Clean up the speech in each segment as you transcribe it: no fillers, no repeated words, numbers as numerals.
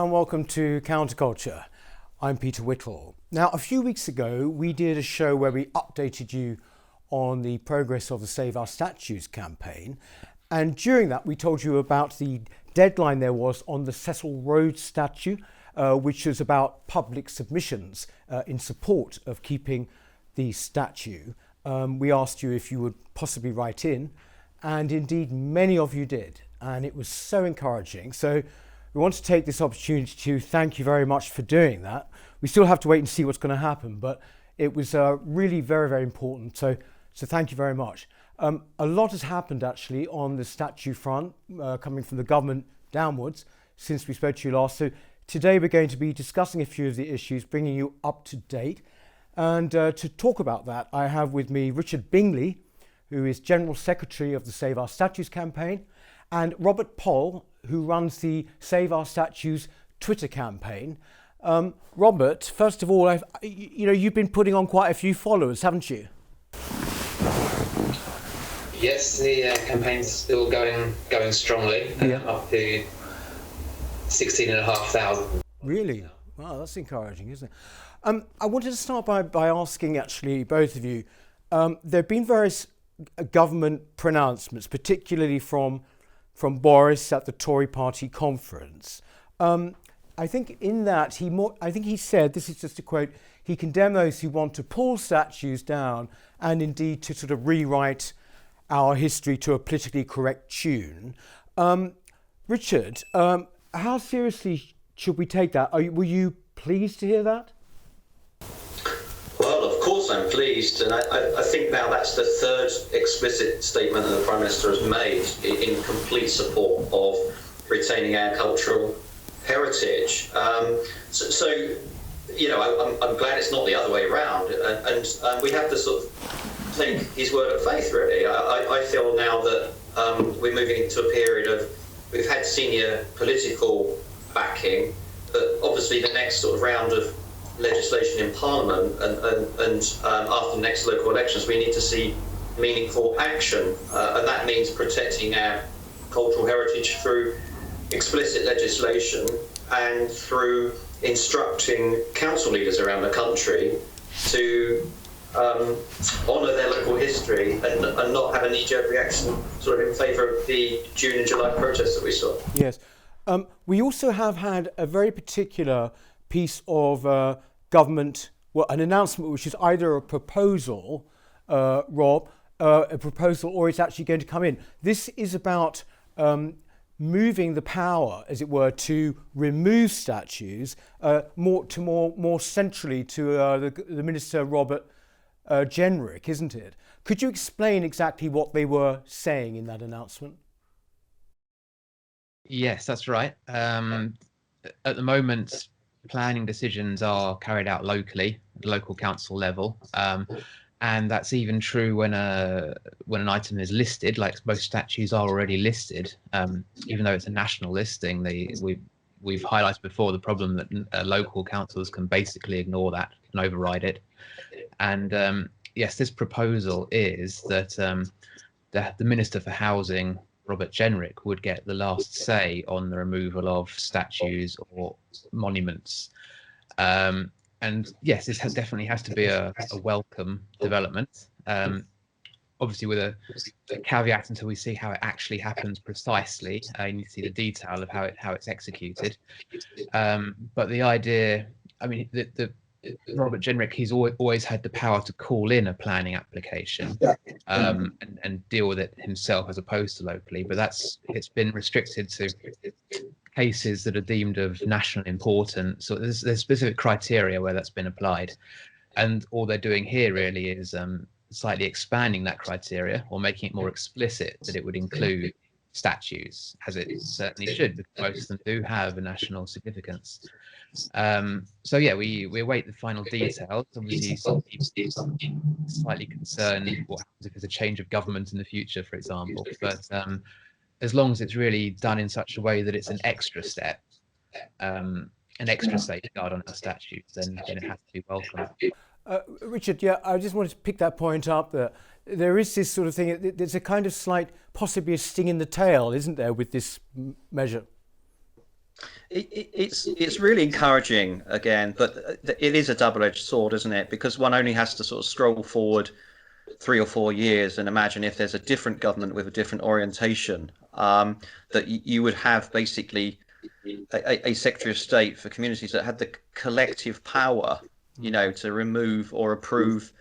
and welcome to Counterculture. I'm Peter Whittle. Now, a few weeks ago, we did a show where we updated you on the progress of the Save Our Statues campaign. And during that, we told you about the deadline there was on the Cecil Rhodes statue, which was about public submissions in support of keeping the statue. We asked you if you would possibly write in, and indeed many of you did. And it was so encouraging. So we want to take this opportunity to thank you very much for doing that. We still have to wait and see what's going to happen, but it was really very, very important. So thank you very much. A lot has happened actually on the statue front, coming from the government downwards since we spoke to you last. So today we're going to be discussing a few of the issues, bringing you up to date. And to talk about that, I have with me Richard Bingley, who is General Secretary of the Save Our Statues campaign, and Robert Poll, who runs the Save Our Statues Twitter campaign. Robert, first of all, you've been putting on quite a few followers, haven't you? Yes, the campaign's still going strongly, up to 16,500. Really? Wow, that's encouraging, isn't it? I wanted to start by asking, actually, both of you, there have been various government pronouncements, particularly from Boris at the Tory party conference. I think in that he said, this is just a quote, he condemned those who want to pull statues down and indeed to sort of rewrite our history to a politically correct tune. Richard, how seriously should we take that? Were you pleased to hear that? Well, of course I'm pleased, and I think now that's the third explicit statement that the Prime Minister has made in complete support of retaining our cultural heritage. So you know, I'm glad it's not the other way around, and we have to sort of take his word at faith, really. I feel now that we're moving into a period of, we've had senior political backing, but obviously the next sort of round of legislation in Parliament and after the next local elections, we need to see meaningful action, and that means protecting our cultural heritage through explicit legislation and through instructing council leaders around the country to honour their local history and not have a knee-jerk reaction sort of in favour of the June and July protests that we saw. Yes. We also have had a very particular piece of government, well, an announcement which is either a proposal, Rob, a proposal, or it's actually going to come in. This is about moving the power, as it were, to remove statues more centrally to the Minister Robert Jenrick, isn't it? Could you explain exactly what they were saying in that announcement? Yes, that's right. At the moment, planning decisions are carried out locally, at the local council level, and that's even true when an item is listed. Like most statues are already listed, even though it's a national listing. We've highlighted before the problem that local councils can basically ignore that and override it. And yes, this proposal is that the Minister for Housing, Robert Jenrick, would get the last say on the removal of statues or monuments. And yes, this definitely has to be a welcome development. Obviously, with a caveat until we see how it actually happens precisely. You need to see the detail of how it's executed. But the idea, I mean, Robert Jenrick, he's always had the power to call in a planning application and deal with it himself as opposed to locally. But it's been restricted to cases that are deemed of national importance. So there's specific criteria where that's been applied. And all they're doing here really is slightly expanding that criteria or making it more explicit that it would include statues, as it certainly should, because most of them do have a national significance. So yeah, we await the final details. Obviously, some people are slightly concerned what happens if there's a change of government in the future, for example. But as long as it's really done in such a way that it's an extra step, an extra safeguard on our statues, then it has to be welcome. Richard, yeah, I just wanted to pick that point up. That there is this sort of thing. There's a kind of slight, possibly a sting in the tail, isn't there, with this measure? It's really encouraging again, but it is a double-edged sword, isn't it? Because one only has to sort of stroll forward 3 or 4 years and imagine if there's a different government with a different orientation, that you would have basically a Secretary of State for communities that had the collective power, to remove or approve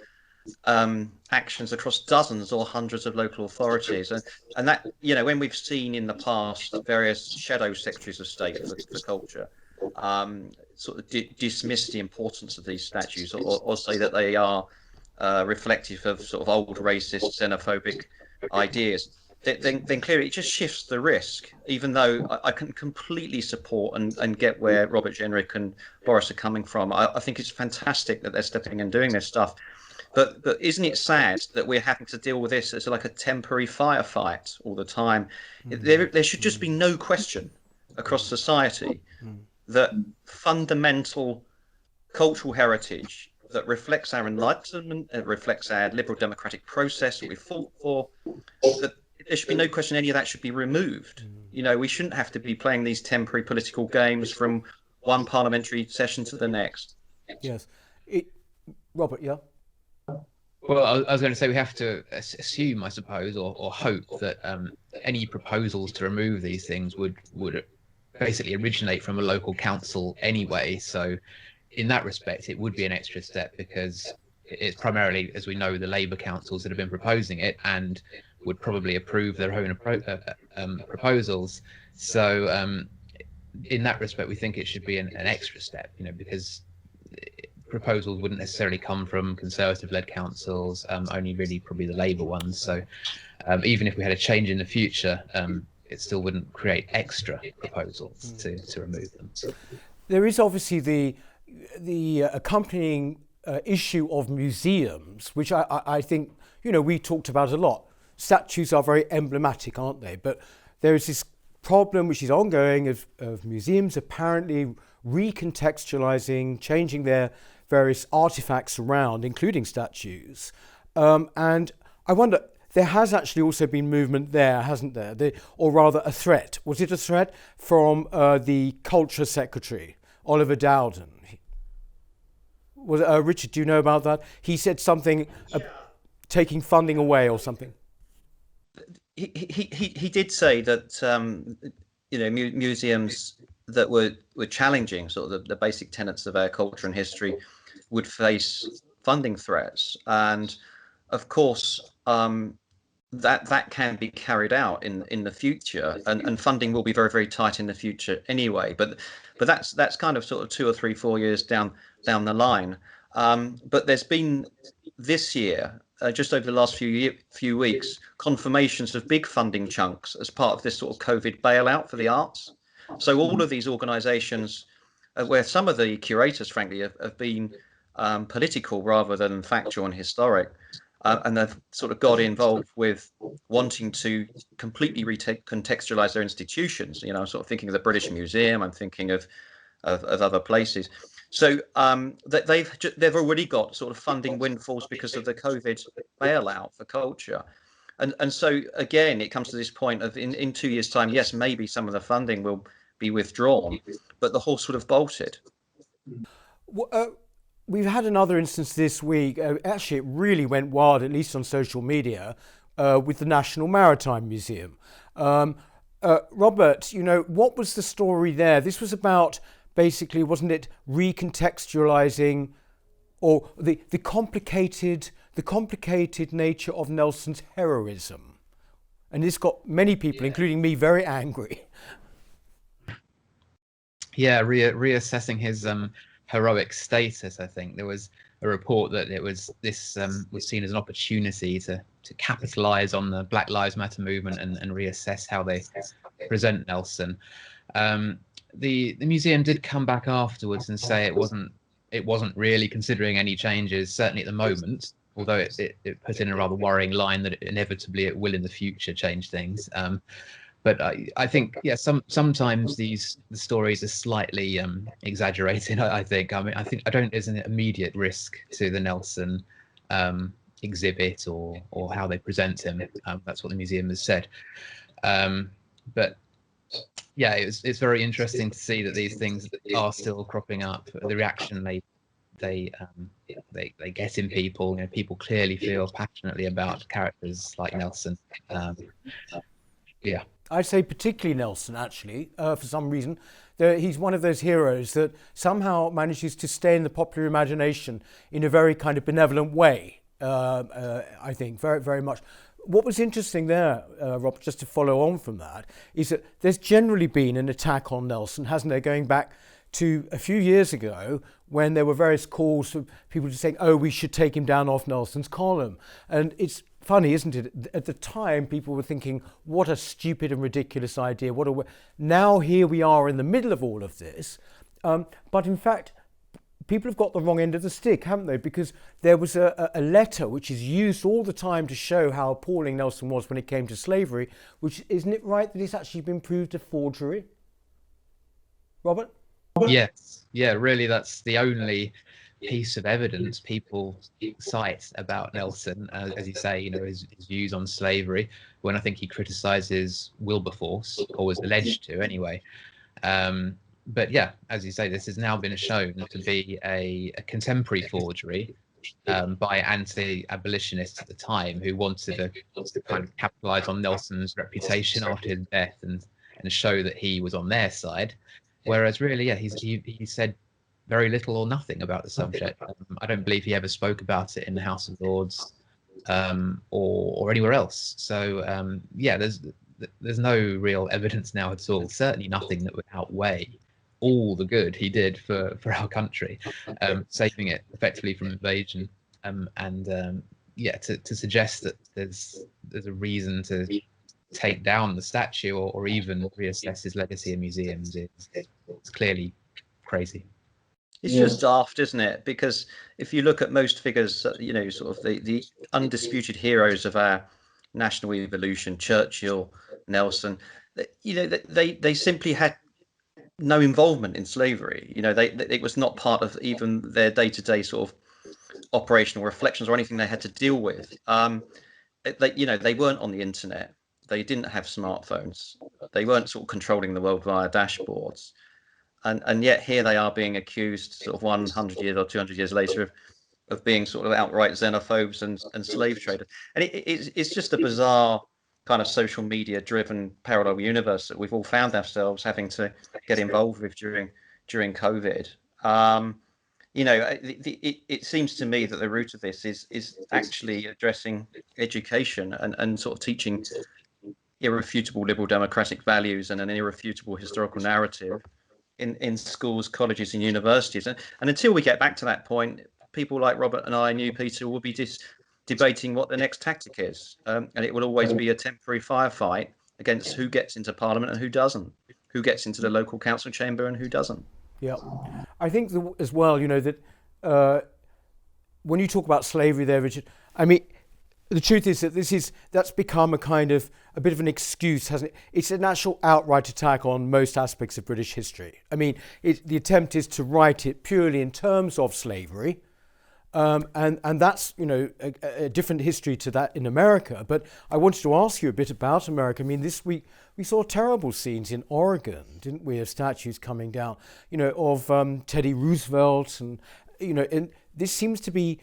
actions across dozens or hundreds of local authorities, and that, when we've seen in the past various shadow secretaries of state for culture sort of dismiss the importance of these statutes, or say that they are reflective of sort of old racist, xenophobic ideas, then clearly it just shifts the risk. Even though I can completely support and get where Robert Jenrick and Boris are coming from, I think it's fantastic that they're stepping in and doing this stuff. But isn't it sad that we're having to deal with this as like a temporary firefight all the time? There should just be no question across society that fundamental cultural heritage that reflects our enlightenment, reflects our liberal democratic process that we fought for, that there should be no question any of that should be removed. We shouldn't have to be playing these temporary political games from one parliamentary session to the next. Yes. Robert, yeah? Well, I was going to say we have to assume, I suppose, or hope that any proposals to remove these things would basically originate from a local council anyway. So in that respect, it would be an extra step, because it's primarily, as we know, the Labour councils that have been proposing it and would probably approve their own proposals. So in that respect, we think it should be an extra step, because proposals wouldn't necessarily come from Conservative-led councils, only really probably the Labour ones. So even if we had a change in the future, it still wouldn't create extra proposals to remove them. There is obviously the accompanying issue of museums, which I think, we talked about a lot. Statues are very emblematic, aren't they? But there is this problem which is ongoing of museums apparently recontextualizing, changing their various artifacts around, including statues. And I wonder, there has actually also been movement there, hasn't there? Or rather a threat. Was it a threat from the Culture Secretary, Oliver Dowden? Richard, do you know about that? He said something, taking funding away or something. He did say that museums that were challenging sort of the basic tenets of our culture and history would face funding threats, and of course that can be carried out in the future, and funding will be very, very tight in the future anyway. But that's kind of sort of 2 or 3, 4 years down the line. But there's been this year, just over the last few weeks, confirmations of big funding chunks as part of this sort of COVID bailout for the arts. So all of these organisations, where some of the curators, frankly, have been political rather than factual and historic, and they've sort of got involved with wanting to completely recontextualise their institutions. I'm sort of thinking of the British Museum. I'm thinking of other places. So they've already got sort of funding windfalls because of the COVID bailout for culture. And so, again, it comes to this point of in 2 years' time, yes, maybe some of the funding will be withdrawn, but the horse would have bolted. We've had another instance this week. Actually, it really went wild, at least on social media, with the National Maritime Museum. Robert, what was the story there? This was about, basically, wasn't it, recontextualizing, or the complicated nature of Nelson's heroism? And this got many people, including me, very angry. Yeah, reassessing his heroic status. I think there was a report that was seen as an opportunity to capitalize on the Black Lives Matter movement and reassess how they present Nelson. The museum did come back afterwards and say it wasn't really considering any changes, certainly at the moment, although it put in a rather worrying line that inevitably it will in the future change things. But I think, sometimes the stories are slightly exaggerated. I think. I don't. There's an immediate risk to the Nelson exhibit or how they present him. That's what the museum has said. But yeah, it's very interesting to see that these things are still cropping up. The reaction they get in people. You know, people clearly feel passionately about characters like Nelson. Yeah. I'd say particularly Nelson, actually, for some reason. He's one of those heroes that somehow manages to stay in the popular imagination in a very kind of benevolent way, I think, very, very much. What was interesting there, Rob, just to follow on from that, is that there's generally been an attack on Nelson, hasn't there, going back to a few years ago when there were various calls for people just saying, oh, we should take him down off Nelson's column. And it's funny, isn't it? At the time, people were thinking, what a stupid and ridiculous idea. Now here we are in the middle of all of this. But in fact, people have got the wrong end of the stick, haven't they? Because there was a letter which is used all the time to show how appalling Nelson was when it came to slavery, which, isn't it right that it's actually been proved a forgery? Robert? Yes. Yeah, really, that's the only piece of evidence people cite about Nelson, as you say, you know, his views on slavery, when I think he criticizes Wilberforce, or was alleged to anyway. But yeah, as you say, this has now been shown to be a contemporary forgery by anti-abolitionists at the time, who wanted to kind of capitalize on Nelson's reputation after his death and show that he was on their side. Whereas really, yeah, he said very little or nothing about the subject. I don't believe he ever spoke about it in the House of Lords or anywhere else. So yeah, there's no real evidence now at all. Certainly nothing that would outweigh all the good he did for our country, saving it effectively from invasion. Yeah, to suggest that there's a reason to take down the statue or even reassess his legacy in museums it's clearly crazy. It's just daft, isn't it? Because if you look at most figures, you know, sort of the undisputed heroes of our national evolution, Churchill, Nelson, you know, they simply had no involvement in slavery. You know, it was not part of even their day-to-day sort of operational reflections or anything they had to deal with. You know, they weren't on the internet. They didn't have smartphones. They weren't sort of controlling the world via dashboards. And yet here they are being accused sort of 100 years or 200 years later of being sort of outright xenophobes and slave traders. And it's just a bizarre kind of social media driven parallel universe that we've all found ourselves having to get involved with during COVID. You know, it seems to me that the root of this is actually addressing education and sort of teaching irrefutable liberal democratic values and an irrefutable historical narrative in schools, colleges and universities. And until we get back to that point, people like Robert and I, New Peter, will be debating what the next tactic is. And it will always be a temporary firefight against who gets into Parliament and who doesn't, who gets into the local council chamber and who doesn't. Yeah, I think as well, you know, that when you talk about slavery there, Richard, I mean, the truth is that that's become a bit of an excuse, hasn't it? It's an actual outright attack on most aspects of British history. I mean, the attempt is to write it purely in terms of slavery, and that's, you know, a different history to that in America. But I wanted to ask you a bit about America. I mean, this week we saw terrible scenes in Oregon, didn't we, of statues coming down, you know, of Teddy Roosevelt, and you know, and this seems to be,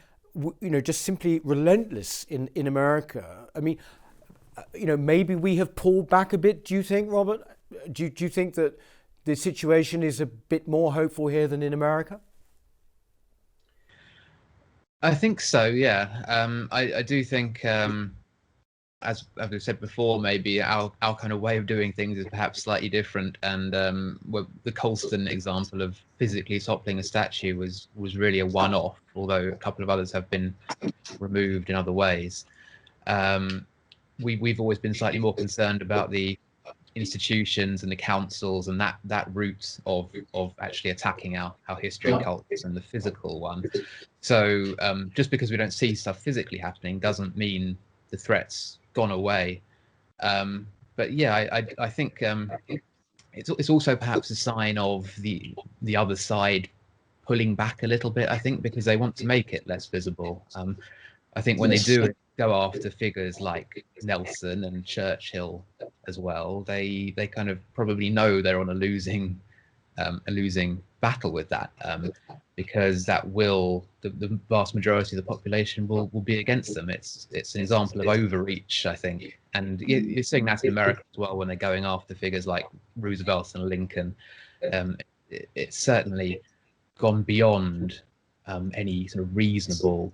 you know, just simply relentless in America. I mean, you know, maybe we have pulled back a bit, do you think, Robert? Do you think that the situation is a bit more hopeful here than in America? I think so, yeah. I do think, as I've said before, maybe our kind of way of doing things is perhaps slightly different. And the Colston example of physically toppling a statue was really a one-off, although a couple of others have been removed in other ways. We've always been slightly more concerned about the institutions and the councils and that route of actually attacking our history and cultures and the physical one. So just because we don't see stuff physically happening doesn't mean the threat's gone away. But yeah, I think it's also perhaps a sign of the other side pulling back a little bit, I think, because they want to make it less visible. I think when they do go after figures like Nelson and Churchill as well, they kind of probably know they're on a losing battle with that, because that will the vast majority of the population will be against them. It's an example of overreach, I think, and you're seeing that in America as well when they're going after figures like Roosevelt and Lincoln. It's certainly gone beyond any sort of reasonable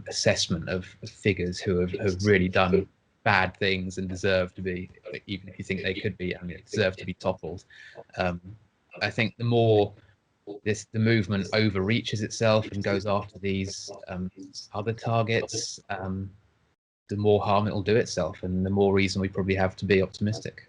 assessment of figures who have really done bad things and deserve to be, even if you think they could be, deserve to be toppled. I think the more the movement overreaches itself and goes after these other targets, the more harm it will do itself, and the more reason we probably have to be optimistic.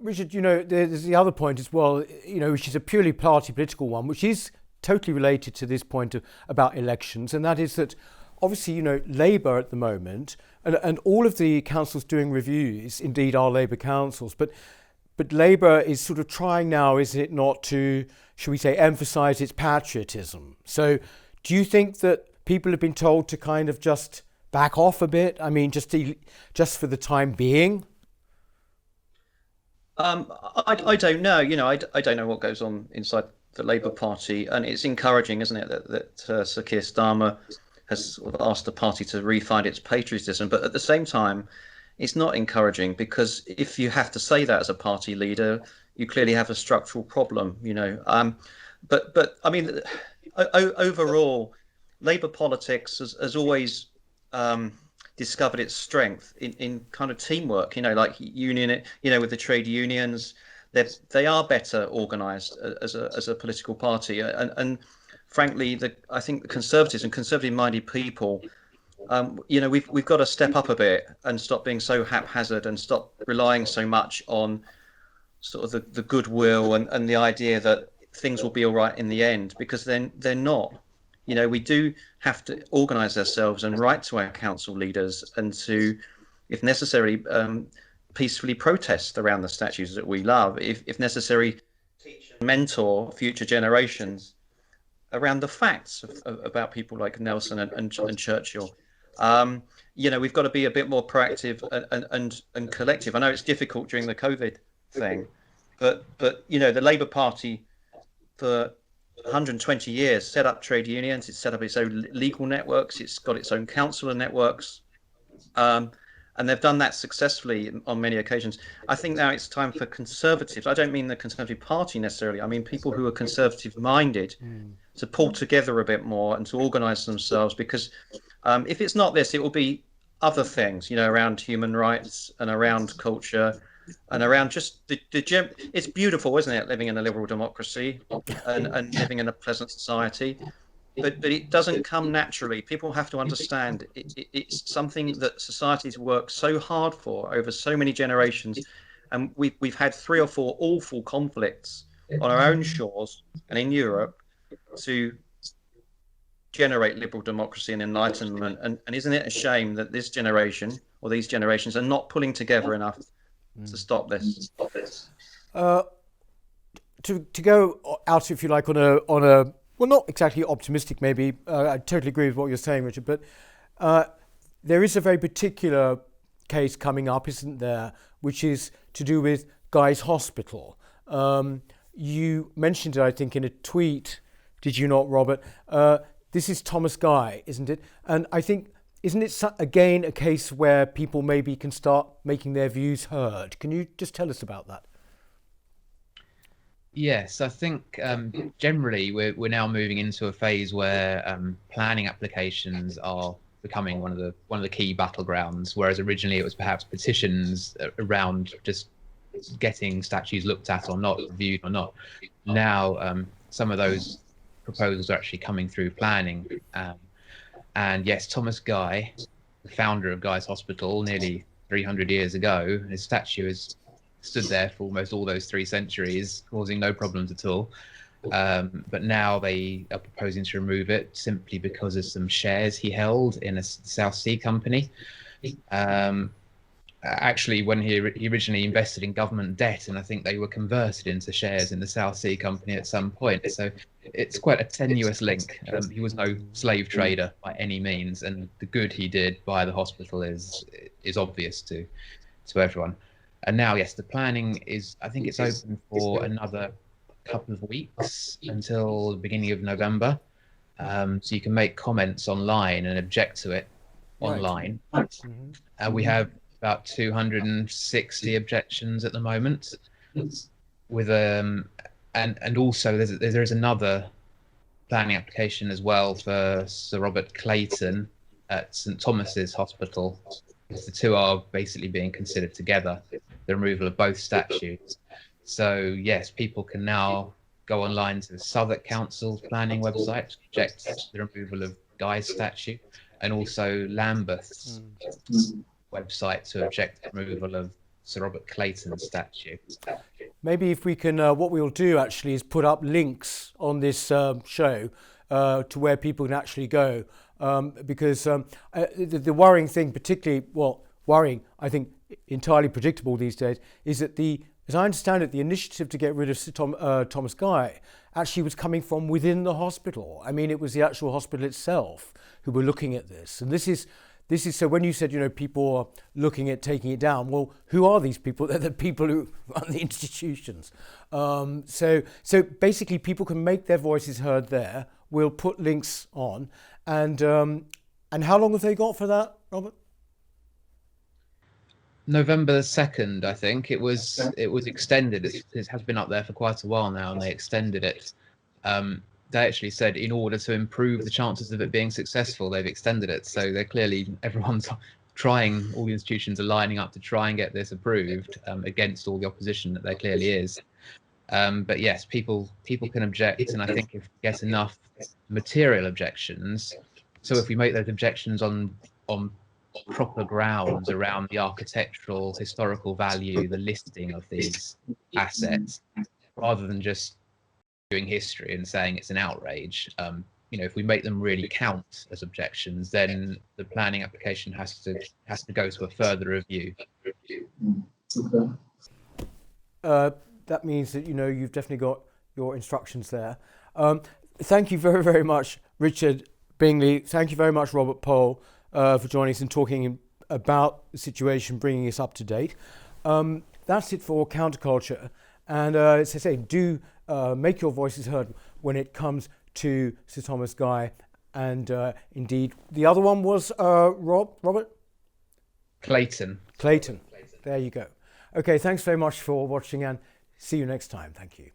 Richard, there's the other point as well, which is a purely party political one, which is totally related to this point about elections, and that is that obviously, Labour at the moment, and all of the councils doing reviews, indeed are Labour councils, but Labour is sort of trying now, is it not, to, shall we say, emphasise its patriotism. So do you think that people have been told to kind of just back off a bit? I mean, just for the time being? I don't know. I don't know what goes on inside the Labour Party, and it's encouraging, isn't it, that Sir Keir Starmer has sort of asked the party to refine its patriotism. But at the same time, it's not encouraging, because if you have to say that as a party leader, you clearly have a structural problem, But I mean, overall, Labour politics has always discovered its strength in kind of teamwork, like union, with the trade unions. They are better organised as a political party, and frankly, I think the Conservatives and conservative-minded people, we've got to step up a bit and stop being so haphazard and stop relying so much on sort of the goodwill and the idea that things will be all right in the end, because then they're not. We do have to organise ourselves and write to our council leaders, and to, if necessary, peacefully protest around the statues that we love, if necessary, teach and mentor future generations around the facts about people like Nelson and Churchill. We've got to be a bit more proactive and collective. I know it's difficult during the COVID thing, but the Labour Party for 120 years set up trade unions, it's set up its own legal networks, it's got its own councillor networks, and they've done that successfully on many occasions. I think now it's time for Conservatives, I don't mean the Conservative Party necessarily, I mean people who are conservative minded, to pull together a bit more and to organise themselves, because if it's not this, it will be other things, around human rights and around culture and around just it's beautiful, isn't it, living in a liberal democracy and living in a pleasant society, but it doesn't come naturally. People have to understand it's something that societies work so hard for over so many generations, and we've had 3 or 4 awful conflicts on our own shores and in Europe to generate liberal democracy and enlightenment, and isn't it a shame that this generation or these generations are not pulling together enough to stop this? To go out, if you like, on a well, not exactly optimistic, maybe. I totally agree with what you're saying, Richard. But there is a very particular case coming up, isn't there, which is to do with Guy's Hospital. You mentioned it, I think, in a tweet. Did you not, Robert? This is Thomas Guy, isn't it? And I think, isn't it again a case where people maybe can start making their views heard? Can you just tell us about that? Yes, I think generally we're now moving into a phase where planning applications are becoming one of the key battlegrounds, whereas originally it was perhaps petitions around just getting statues looked at or not, reviewed or not. Now some of those proposals are actually coming through planning. And yes, Thomas Guy, the founder of Guy's Hospital nearly 300 years ago, his statue has stood there for almost all those 3 centuries, causing no problems at all. But now they are proposing to remove it simply because of some shares he held in a South Sea company. Actually, when he originally invested in government debt, and I think they were converted into shares in the South Sea company at some point. So it's quite a tenuous link. He was no slave trader by any means, and the good he did by the hospital is obvious to everyone. And now, yes, the planning is, I think it's open for another couple of weeks until the beginning of November. So you can make comments online and object to it online. We have about 260 objections at the moment, with and also there is another planning application as well for Sir Robert Clayton at St Thomas's Hospital. The two are basically being considered together, the removal of both statues. So yes, people can now go online to the Southwark Council's planning website to object the removal of Guy's statue, and also Lambeth's website to object the removal of Sir Robert Clayton's statue. Maybe if we can, what we'll do actually is put up links on this show to where people can actually go, because the worrying thing, particularly, well, worrying, I think entirely predictable these days, is that as I understand it, the initiative to get rid of Sir Thomas Guy actually was coming from within the hospital. I mean, it was the actual hospital itself who were looking at this. And this is so when you said, people are looking at taking it down, well, who are these people? They're the people who run the institutions. So basically people can make their voices heard there. We'll put links on. And how long have they got for that, Robert? November 2nd, I think. It was extended. It has been up there for quite a while now, and they extended it. They actually said in order to improve the chances of it being successful, they've extended it. So they're clearly, everyone's trying, all the institutions are lining up to try and get this approved against all the opposition that there clearly is. But yes, people can object, and I think if we get enough material objections, so if we make those objections on proper grounds around the architectural, historical value, the listing of these assets, rather than just doing history and saying it's an outrage. If we make them really count as objections, then the planning application has to go to a further review. That means that you've definitely got your instructions there. Thank you very, very much, Richard Bingley. Thank you very much, Robert Pole, for joining us and talking about the situation, bringing us up to date. That's it for Counterculture. And as I say, do make your voices heard when it comes to Sir Thomas Guy. And indeed, the other one was Robert? Clayton. There you go. Okay, thanks very much for watching, and see you next time. Thank you.